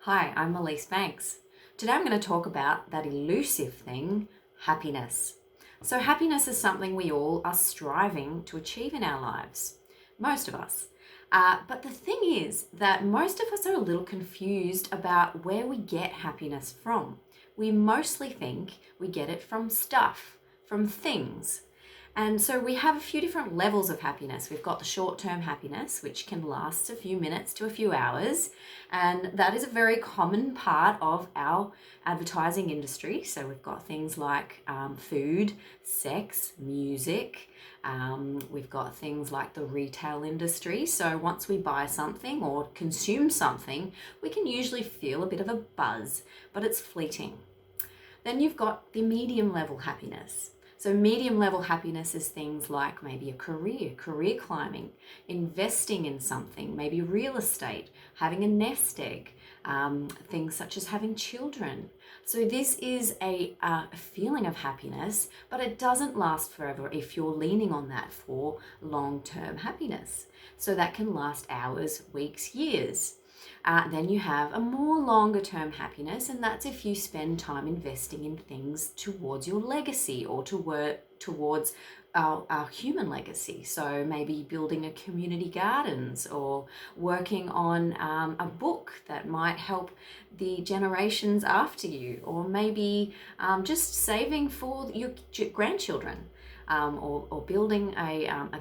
Hi, I'm Elise Banks. Today I'm going to talk about that elusive thing, happiness. So, happiness is something we all are striving to achieve in our lives, most of us. But the thing is that most of us are a little confused about where we get happiness from. We mostly think we get it from stuff, from things. And so we have a few different levels of happiness. We've got the short-term happiness, which can last a few minutes to a few hours. And that is a very common part of our advertising industry. So we've got things like food, sex, music. We've got things like the retail industry. So once we buy something or consume something, we can usually feel a bit of a buzz, but it's fleeting. Then you've got the medium level happiness. So medium level happiness is things like maybe a career climbing, investing in something, maybe real estate, having a nest egg, things such as having children. So this is a feeling of happiness, but it doesn't last forever if you're leaning on that for long-term happiness. So that can last hours, weeks, years. Then you have a more longer term happiness, and that's if you spend time investing in things towards your legacy or towards our human legacy. So maybe building a community gardens or working on a book that might help the generations after you, or maybe just saving for your grandchildren, or building a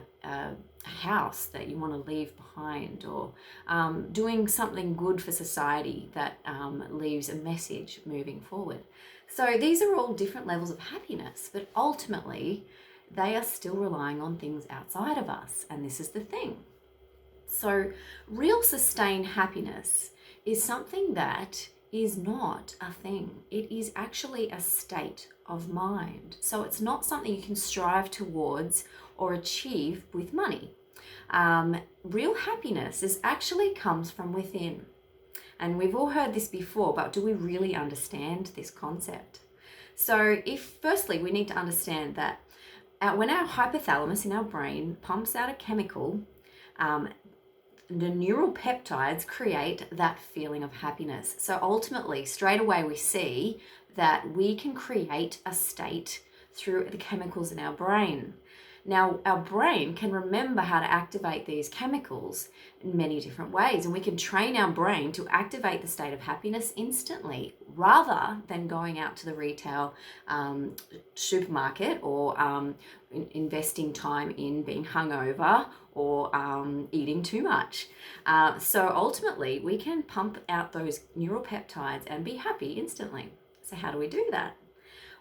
house that you want to leave behind, or doing something good for society that leaves a message moving forward. So these are all different levels of happiness, but ultimately they are still relying on things outside of us, and this is the thing. So real sustained happiness is something that is not a thing. It is actually a state of mind. So it's not something you can strive towards or achieve with money. Real happiness actually comes from within. And we've all heard this before, but do we really understand this concept? So firstly, we need to understand that when our hypothalamus in our brain pumps out a chemical, the neural peptides create that feeling of happiness. So ultimately, straight away, we see that we can create a state through the chemicals in our brain. Now, our brain can remember how to activate these chemicals in many different ways, and we can train our brain to activate the state of happiness instantly rather than going out to the retail supermarket or investing time in being hungover or eating too much. So ultimately, we can pump out those neuropeptides and be happy instantly. So how do we do that?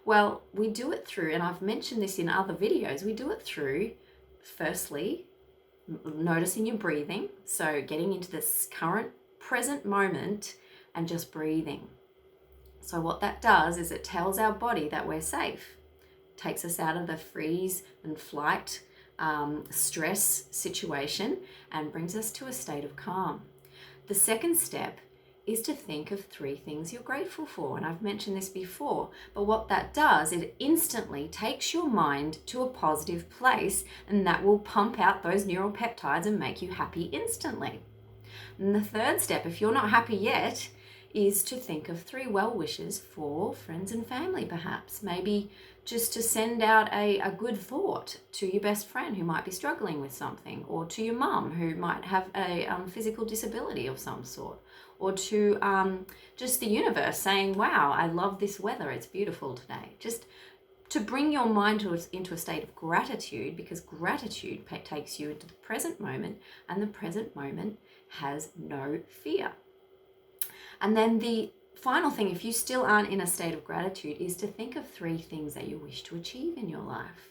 Well, we do it through, and I've mentioned this in other videos, we do it through, firstly, noticing your breathing. So getting into this current present moment and just breathing. So what that does is it tells our body that we're safe, takes us out of the freeze and flight stress situation and brings us to a state of calm. The second step is to think of 3 things you're grateful for. And I've mentioned this before, but what that does, it instantly takes your mind to a positive place, and that will pump out those neural peptides and make you happy instantly. And the third step, if you're not happy yet, is to think of 3 well wishes for friends and family, perhaps. Maybe just to send out a good thought to your best friend who might be struggling with something, or to your mum who might have a physical disability of some sort, or to just the universe saying, wow, I love this weather, it's beautiful today. Just to bring your mind into a state of gratitude, because gratitude takes you into the present moment, and the present moment has no fear. And then the final thing, if you still aren't in a state of gratitude, is to think of 3 things that you wish to achieve in your life.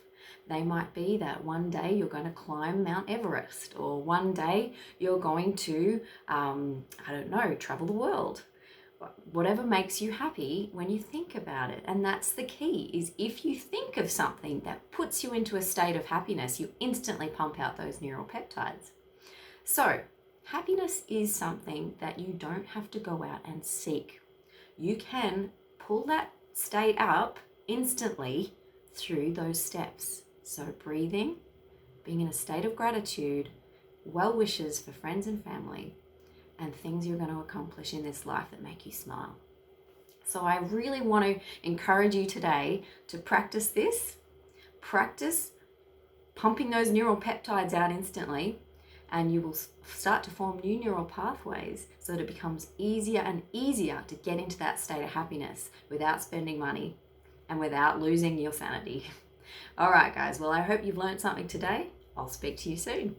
They might be that one day you're going to climb Mount Everest, or one day you're going to, travel the world. Whatever makes you happy when you think about it. And that's the key, is if you think of something that puts you into a state of happiness, you instantly pump out those neural peptides. So happiness is something that you don't have to go out and seek. You can pull that state up instantly through those steps. So breathing, being in a state of gratitude, well wishes for friends and family, and things you're going to accomplish in this life that make you smile. So I really want to encourage you today to practice this. Practice pumping those neural peptides out instantly, and you will start to form new neural pathways so that it becomes easier and easier to get into that state of happiness without spending money and without losing your sanity. All right, guys. Well, I hope you've learned something today. I'll speak to you soon.